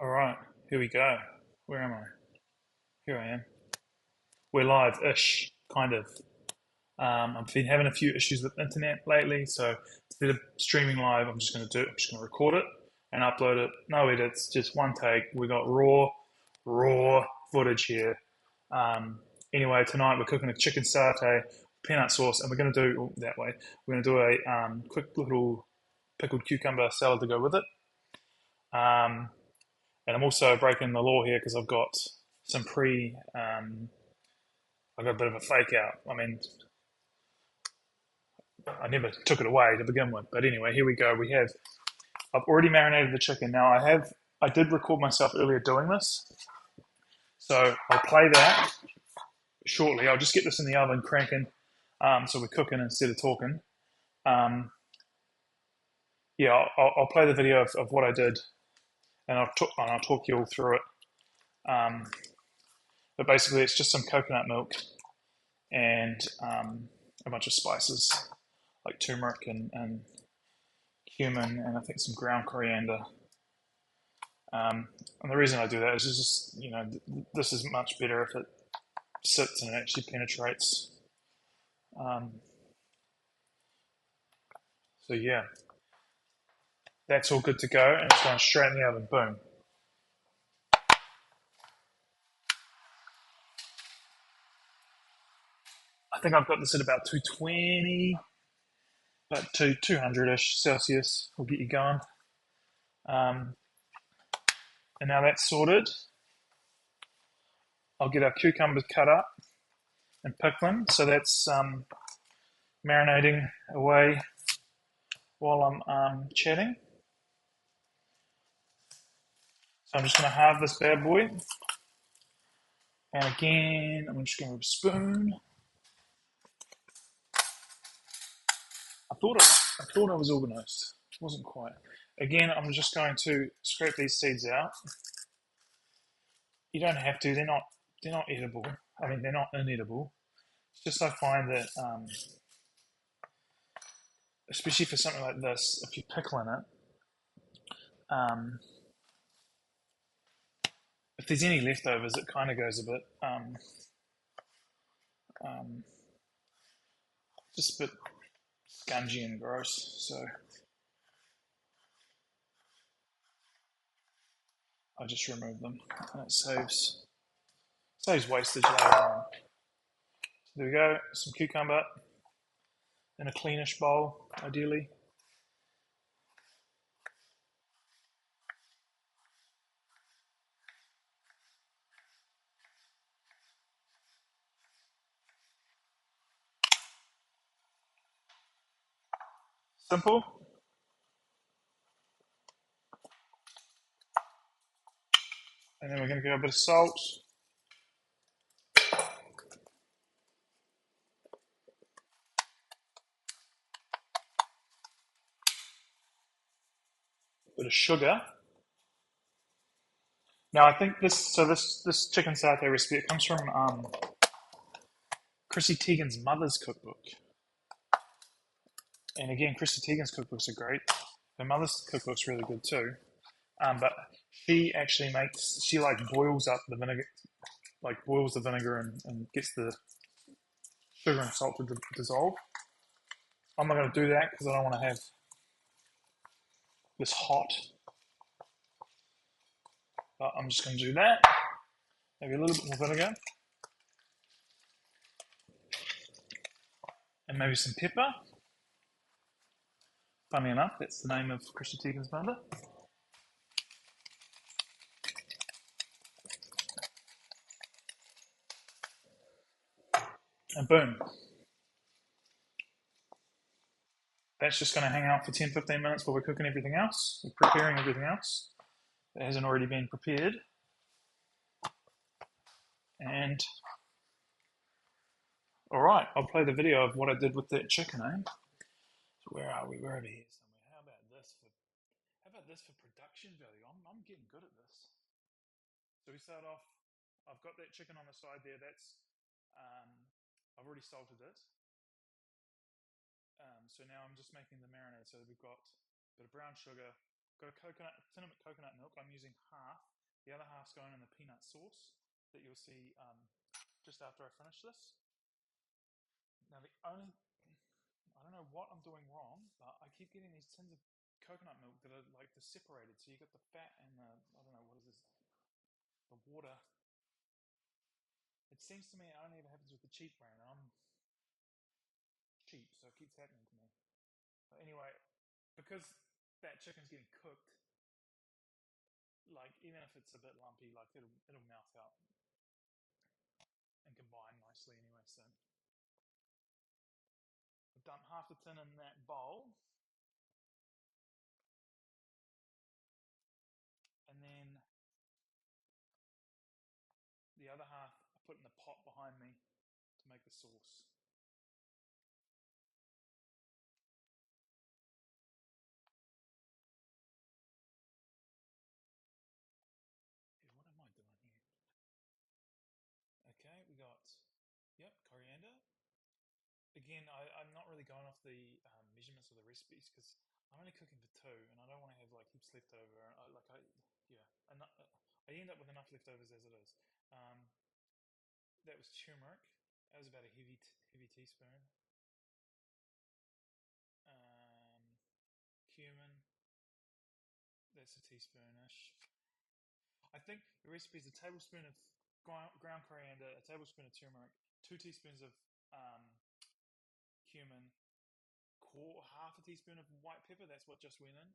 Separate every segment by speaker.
Speaker 1: All right, here we go. Where am I? Here I am. We're live-ish, kind of. I've been having a few issues with internet lately, so instead of streaming live, I'm just gonna record it and upload it. No edits, just one take. We got raw footage here. Um, anyway, tonight we're cooking a chicken satay, peanut sauce, and we're gonna do that way. We're gonna do a quick little pickled cucumber salad to go with it. Um, and I'm also breaking the law here because I've got some I got a bit of a fake out. I mean, I never took it away to begin with, but anyway, here we go. I've already marinated the chicken. Now I did record myself earlier doing this, so I'll play that shortly. I'll just get this in the oven cranking, so we're cooking instead of talking. Um, yeah, I'll play the video of what I did, and I'll talk you all through it. Um, but basically, it's just some coconut milk and a bunch of spices like turmeric and cumin, and I think some ground coriander. And the reason I do that is just, this is much better if it sits and it actually penetrates. Um, so yeah, that's all good to go, and it's going straight in the oven. Boom. I think I've got this at about 220, but to 200-ish Celsius will get you going. Um, and now that's sorted, I'll get our cucumbers cut up and pick them. So that's marinating away while I'm chatting. So I'm just going to halve this bad boy. And again, I'm just going to have a spoon. I thought I was organised. It wasn't quite. Again, I'm just going to scrape these seeds out. You don't have to. They're not edible. I mean, they're not inedible. It's just I find that, especially for something like this, if you pickle in it, um, if there's any leftovers, it kind of goes a bit um, just a bit spongy and gross. So I just remove them, and it saves wastage later on. So there we go. Some cucumber in a cleanish bowl, ideally. Simple. And then we're going to go a bit of salt. A bit of sugar. Now I think this chicken satay recipe, it comes from Chrissy Teigen's mother's cookbook. And again, Chrissy Teigen's cookbooks are great. Her mother's cookbook's really good too. But she like boils up the vinegar, like boils the vinegar and gets the sugar and salt to dissolve. I'm not going to do that because I don't want to have this hot. But I'm just going to do that. Maybe a little bit more vinegar. And maybe some pepper. Funny enough, that's the name of Chrissy Teigen's mother. And boom. That's just going to hang out for 10-15 minutes while we're cooking everything else. We're preparing everything else that hasn't already been prepared. And all right, I'll play the video of what I did with that chicken, eh? So where are we? We're over here somewhere. How about this for production value? I'm getting good at this. So we start off. I've got that chicken on the side there. Um, I've already salted it. So now I'm just making the marinade. So we've got a bit of brown sugar, got a tin of coconut milk. I'm using half. The other half's going in the peanut sauce that you'll see just after I finish this. Now I don't know what I'm doing wrong, but I keep getting these tins of coconut milk that are like they're separated. So you got the fat and the, I don't know, what is this? The water. It seems to me it only ever happens with the cheap brand. I'm cheap, so it keeps happening to me. But anyway, because that chicken's getting cooked, like even if it's a bit lumpy, like it'll melt out and combine nicely anyway. So I've dumped half the tin in that bowl, and then the other half I put in the pot behind me to make the sauce. Hey, what am I doing here? Okay, we got, yep, coriander. Again, I'm not really going off the measurements of the recipes because I'm only cooking for two, and I don't want to have like heaps left over. Yeah, I end up with enough leftovers as it is. Um, that was turmeric. That was about a heavy teaspoon. Cumin. That's a teaspoonish. I think the recipe is a tablespoon of ground coriander, a tablespoon of turmeric, 2 teaspoons of um, cumin, half a teaspoon of white pepper. That's what just went in.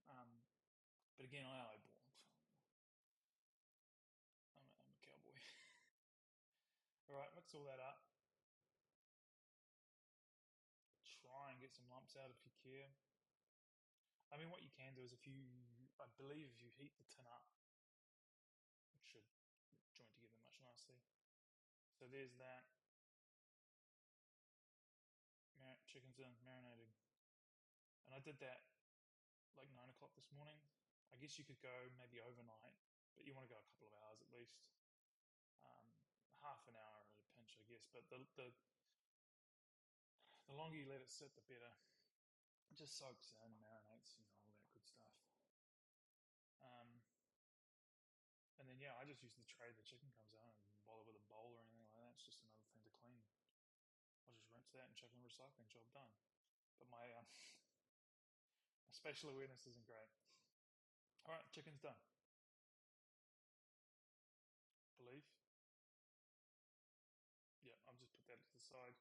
Speaker 1: But again, I eyeball. I'm a cowboy. All right, mix all that up. Try and get some lumps out if you care. I mean, what you can do is I believe if you heat the tin up, it should join together much nicely. So there's that. Chicken's in, marinated. And I did that like 9 o'clock this morning. I guess you could go maybe overnight, but you want to go a couple of hours at least. Half an hour at a pinch, I guess. But the longer you let it sit, the better. It just soaks in, marinates, all that good stuff. Um, and then yeah, I just use the tray the chicken comes out and bother with a bowl or anything like that. It's just another thing to clean. I'll just rinse that and chuck in recycling. Job done. But my spatial awareness isn't great. All right, chicken's done. Believe. Yeah, I'll just put that to the side.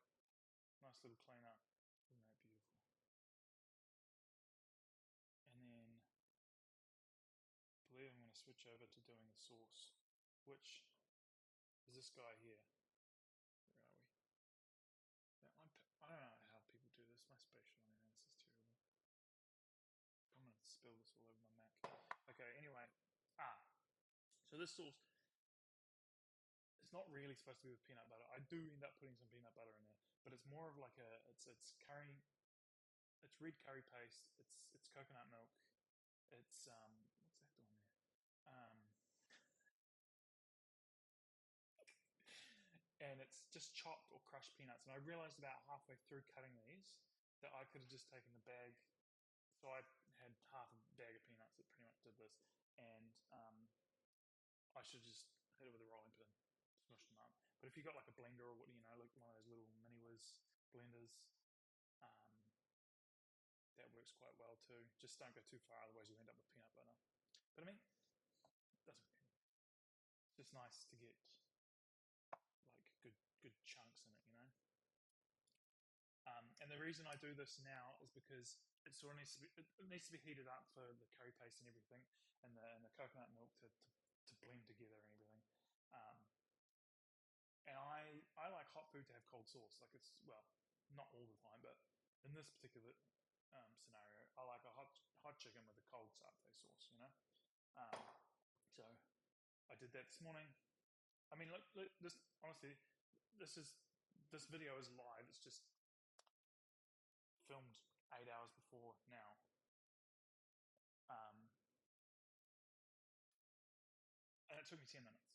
Speaker 1: Nice little clean up. Isn't that beautiful? And then I believe I'm going to switch over to doing the sauce, which is this guy here. Where are we? I don't know how people do this. My spatial awareness is terrible. I'm going to spill this all over my Mac. Okay, anyway. So this sauce, it's not really supposed to be with peanut butter. I do end up putting some peanut butter in there, but it's more of like it's curry, it's red curry paste, it's coconut milk, it's what's that doing there? And it's just chopped or crushed peanuts. And I realized about halfway through cutting these that I could have just taken the bag. So I had half a bag of peanuts that pretty much did this, and I should just hit it with a rolling pin, smush them up. But if you got like a blender or what like one of those little mini whiz blenders, um, that works quite well too. Just don't go too far, otherwise you end up with peanut butter. But I mean, it doesn't. It's just nice to get like good chunks in it. And the reason I do this now is because it sort of needs to be heated up for the curry paste and everything, and the coconut milk to blend together and everything. Um, and I like hot food to have cold sauce. Like it's not all the time, but in this particular scenario, I like a hot chicken with a cold satay sauce. Um, so I did that this morning. I mean, look, this honestly, this video is live. It's just filmed 8 hours before now. Um, and it took me 10 minutes.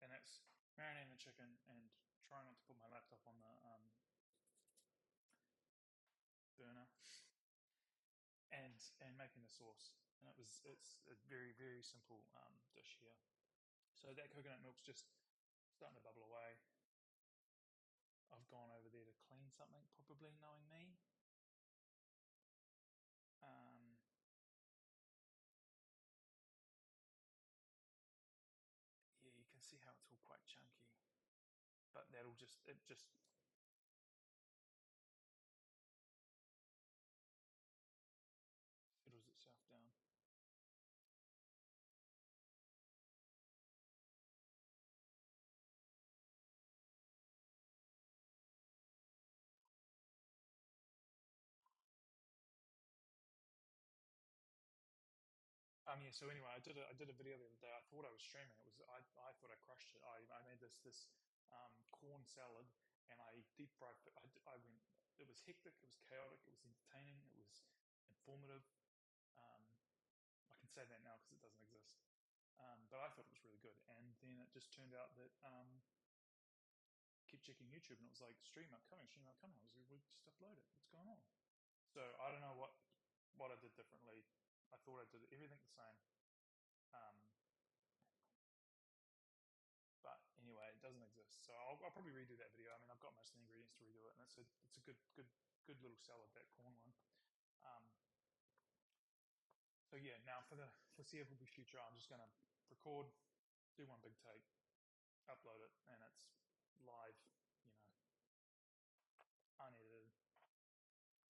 Speaker 1: And it's marinating the chicken and trying not to put my laptop on the burner and making the sauce. and it's a very, very simple dish here. So that coconut milk's just starting to bubble away. I've gone over there to clean something, probably, knowing me. Um, yeah, you can see how it's all quite chunky, but it just settles itself down. Yeah. So anyway, I did a video the other day. I thought I was streaming. I thought I crushed it. I made this corn salad, and I deep fried. I went. It was hectic. It was chaotic. It was entertaining. It was informative. Um, I can say that now because it doesn't exist. But I thought it was really good. And then it just turned out that kept checking YouTube, and it was like stream upcoming, stream upcoming. I was like, we just upload it. What's going on? So I don't know what I did differently. I thought I did everything the same. Um, but anyway, it doesn't exist. So I'll probably redo that video. I mean, I've got most of the ingredients to redo it, and it's a good little salad, that corn one. Um, so yeah, now for the foreseeable future, I'm just gonna record, do one big take, upload it, and it's live, you know, unedited.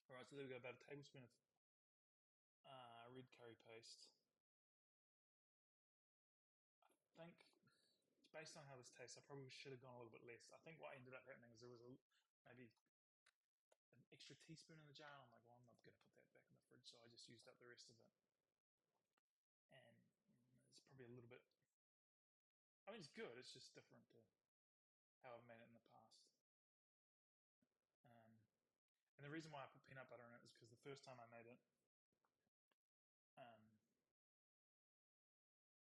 Speaker 1: All right, so there we go. About a tablespoon of red curry paste. I think based on how this tastes, I probably should have gone a little bit less. I think what ended up happening is there was maybe an extra teaspoon in the jar. I'm like, well, I'm not going to put that back in the fridge, so I just used up the rest of it. And it's probably a little bit. I mean, it's good. It's just different to how I've made it in the past. And the reason why I put peanut butter in it is because the first time I made it, um,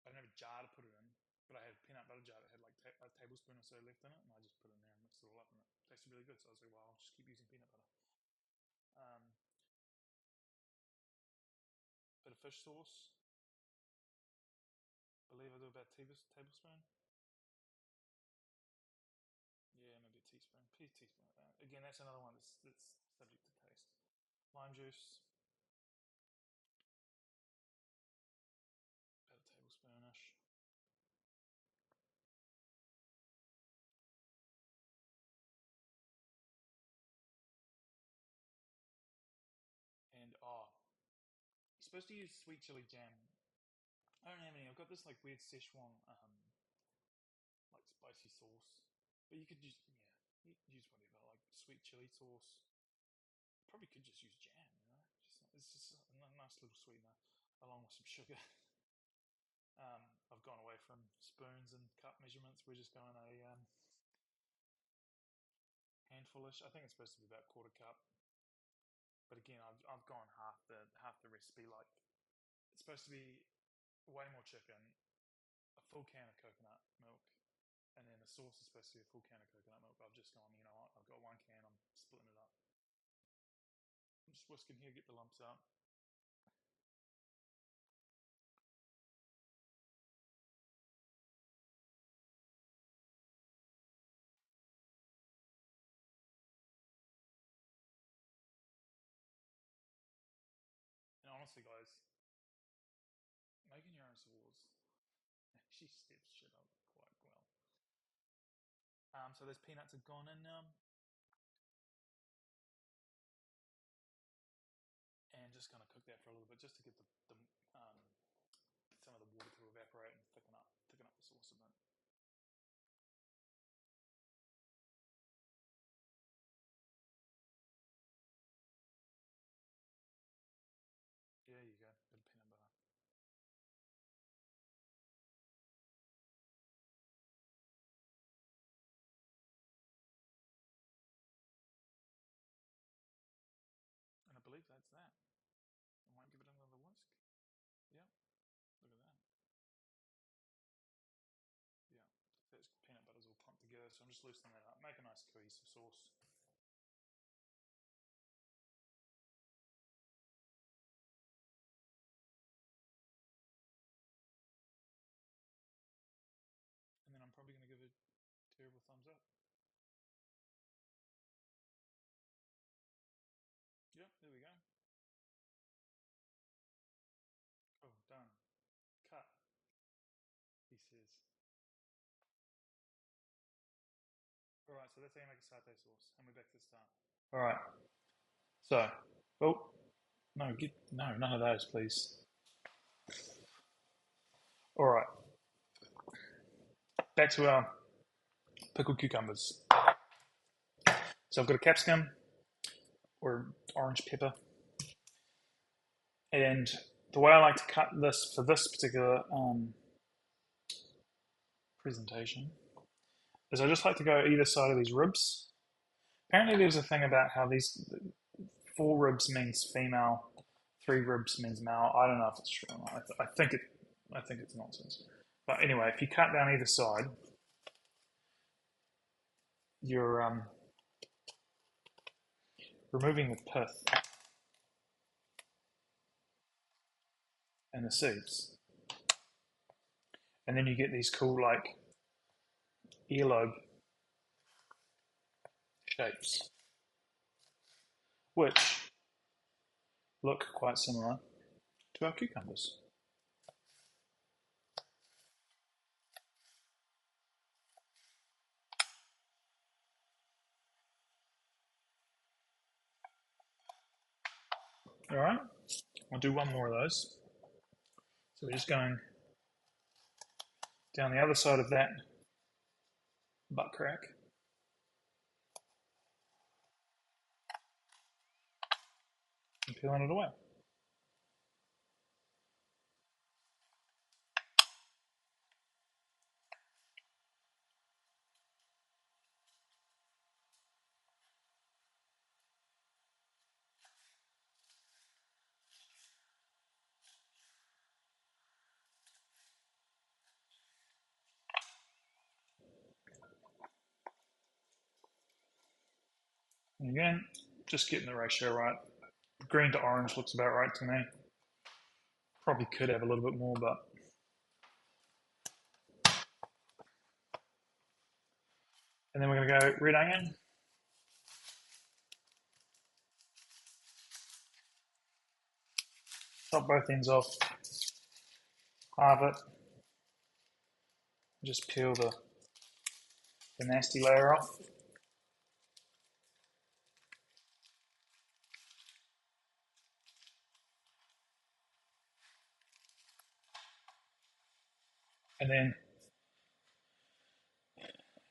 Speaker 1: I didn't have a jar to put it in, but I had a peanut butter jar that had like a tablespoon or so left in it, and I just put it in there and mixed it all up, and it tasted really good. So I was like, well, I'll just keep using peanut butter. Um, bit of fish sauce. I believe I do about a tablespoon. Yeah, maybe a teaspoon. Please teaspoon like that. Again, that's another one that's subject to taste. Lime juice, about a tablespoonish. And you're supposed to use sweet chili jam. I don't have any. I've got this like weird Szechuan like spicy sauce, but you could just you could use whatever like sweet chili sauce. Probably could just use jam, you know. It's just a nice little sweetener along with some sugar. I've gone away from spoons and cup measurements. We're just going a handfulish. I think it's supposed to be about quarter cup. But again, I've gone half the recipe. Like it's supposed to be way more chicken, a full can of coconut milk, and then the sauce is supposed to be a full can of coconut milk. I've just gone, you know what? I've got one can. I'm splitting it up. I'm just whisking here, get the lumps out. And honestly, guys, making your own sauce actually steps shit up quite well. So those peanuts have gone in now, and just gonna cook that for a little bit, just to get some of the water to evaporate and thicken up the sauce a bit. There you go, bit of peanut butter. And I believe that's that. I might give it another whisk. Yeah, look at that. Yeah, that peanut butter's all clumped together, so I'm just loosening that up. Make a nice cohesive sauce. terrible thumbs up. Yep, there we go. Oh, done. Cut, he says. Alright, so that's how you make a satay sauce. And we're back to the start. Alright, so, oh, no, none of those, please. Alright, back to our pickled cucumbers. So I've got a capsicum or orange pepper, and the way I like to cut this for this particular presentation is I just like to go either side of these ribs. Apparently, there's a thing about how these 4 ribs means female, 3 ribs means male. I don't know if it's true or not. I think it's nonsense. But anyway, if you cut down either side, you're removing the pith and the seeds, and then you get these cool like earlobe shapes, which look quite similar to our cucumbers. All right, I'll do one more of those. So we're just going down the other side of that butt crack. And peeling it away. And again, just getting the ratio right. Green to orange looks about right to me. Probably could have a little bit more, but and then we're going to go red onion. Chop both ends off, halve it, just peel the nasty layer off. And then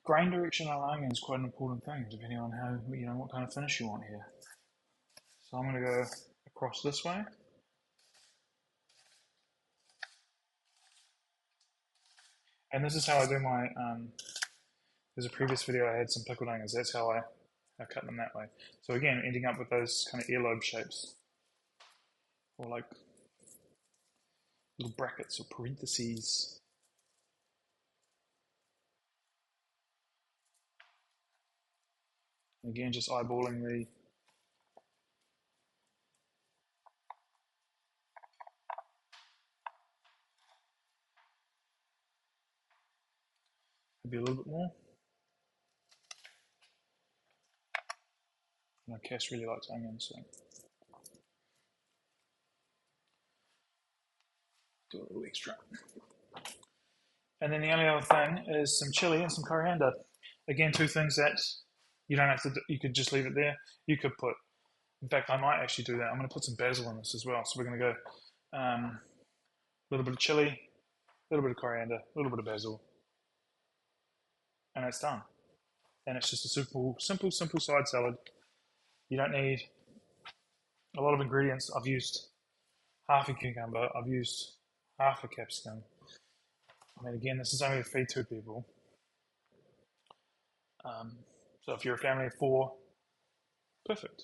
Speaker 1: grain direction on onion is quite an important thing, depending on how what kind of finish you want here. So I'm going to go across this way. And this is how I do my, there's a previous video I had some pickled onions, that's how I cut them that way. So again, ending up with those kind of earlobe shapes, or like little brackets or parentheses. And again, just eyeballing maybe a little bit more. Cass really likes onions, so do a little extra. And then the only other thing is some chili and some coriander. Again, 2 things that you don't have to do, you could just leave it there. You could put, in fact, I might actually do that. I'm going to put some basil in this as well. So we're going to go a little bit of chili, a little bit of coriander, a little bit of basil, and it's done. And it's just a simple side salad. You don't need a lot of ingredients. I've used half a cucumber. I've used half a capsicum. I mean, again, this is only to feed 2 people. So if you're a family of 4, perfect.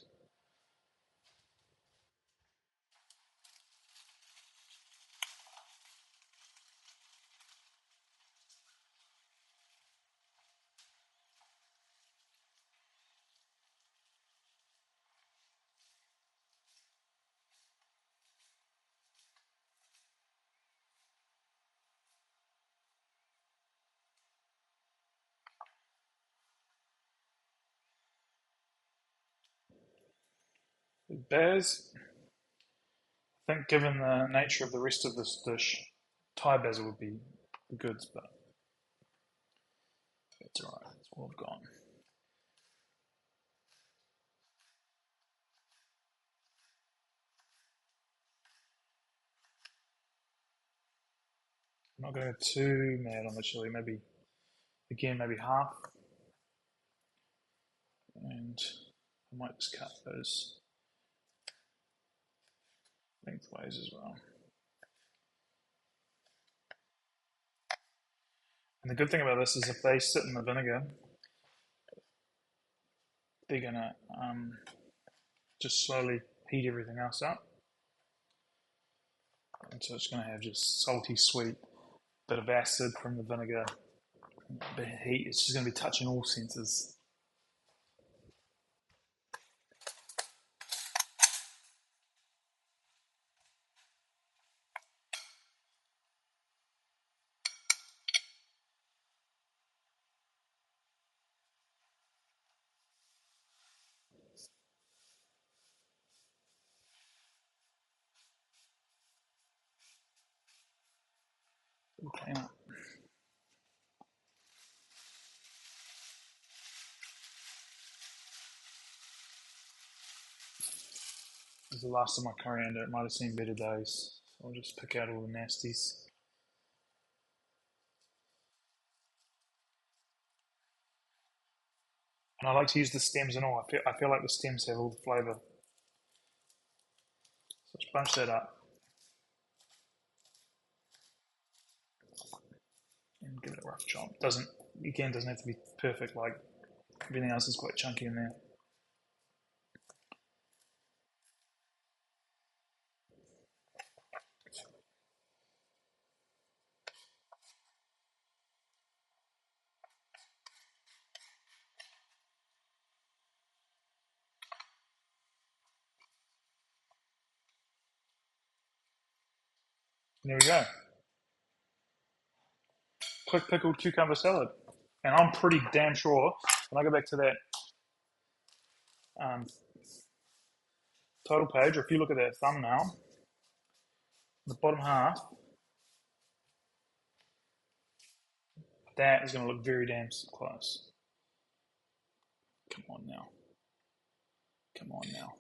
Speaker 1: Baz, I think given the nature of the rest of this dish, Thai basil would be the goods, but that's alright. That's all I've got. I'm not going to go too mad on the chili. Maybe, again, maybe half. And I might just cut those lengthways as well. And the good thing about this is if they sit in the vinegar, they're going to just slowly heat everything else up. And so it's going to have just salty, sweet, bit of acid from the vinegar, bit of heat. It's just going to be touching all senses. It'll clean up. This is the last of my coriander. It might have seen better days. So I'll just pick out all the nasties. And I like to use the stems and all. I feel like the stems have all the flavour. So let's bunch that up and give it a rough chop. Doesn't have to be perfect. Like everything else is quite chunky in there. And there we go. Quick pickled cucumber salad. And I'm pretty damn sure when I go back to that um, total page, or if you look at that thumbnail, the bottom half, that is going to look very damn close. Come on now. Come on now.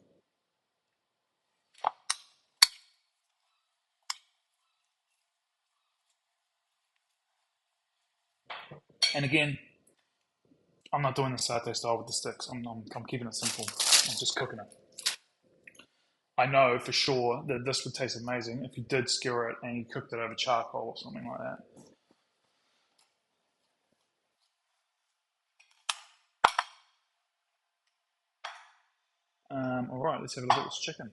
Speaker 1: And again, I'm not doing the satay style with the sticks. I'm keeping it simple. I'm just cooking it. I know for sure that this would taste amazing if you did skewer it and you cooked it over charcoal or something like that. All right, let's have a look at this chicken.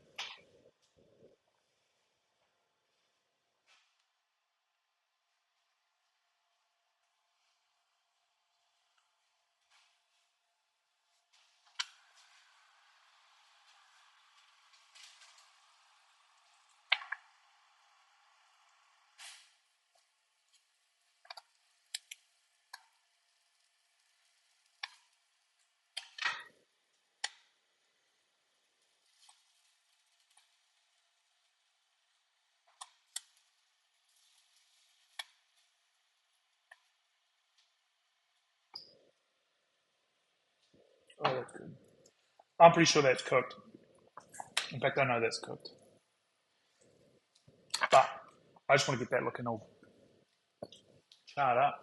Speaker 1: Oh, that's good. I'm pretty sure that's cooked. In fact, I know that's cooked. But I just want to get that looking all charred up.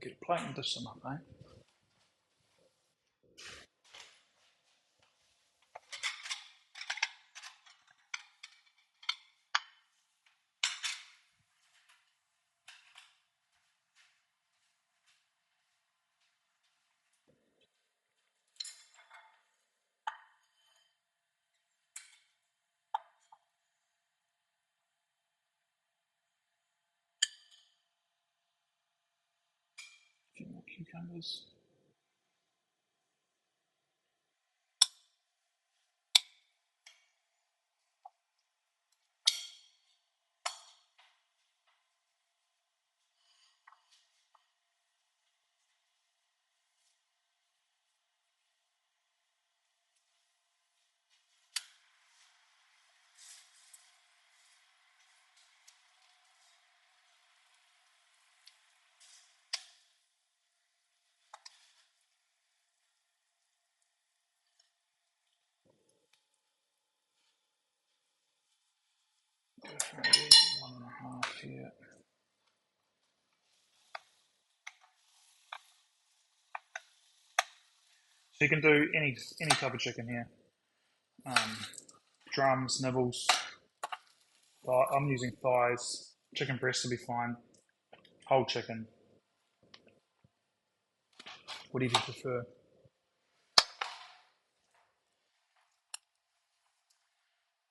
Speaker 1: Get a plate and dish them up, eh? cucumbers. Go for maybe 1.5 here. So you can do any type of chicken here. Drums, nibbles. I'm using thighs. Chicken breasts will be fine. Whole chicken. Whatever you prefer.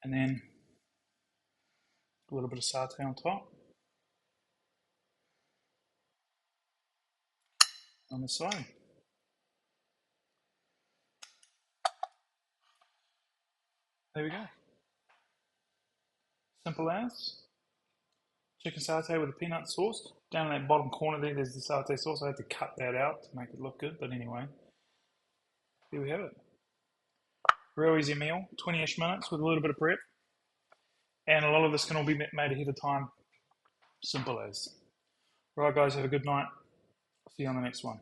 Speaker 1: And then a little bit of satay on top. On the side. There we go. Simple as. Chicken satay with a peanut sauce. Down in that bottom corner there's the satay sauce. I had to cut that out to make it look good, but anyway. There we have it. Real easy meal, 20-ish minutes with a little bit of prep. And a lot of this can all be made ahead of time. Simple as. Right guys, have a good night. See you on the next one.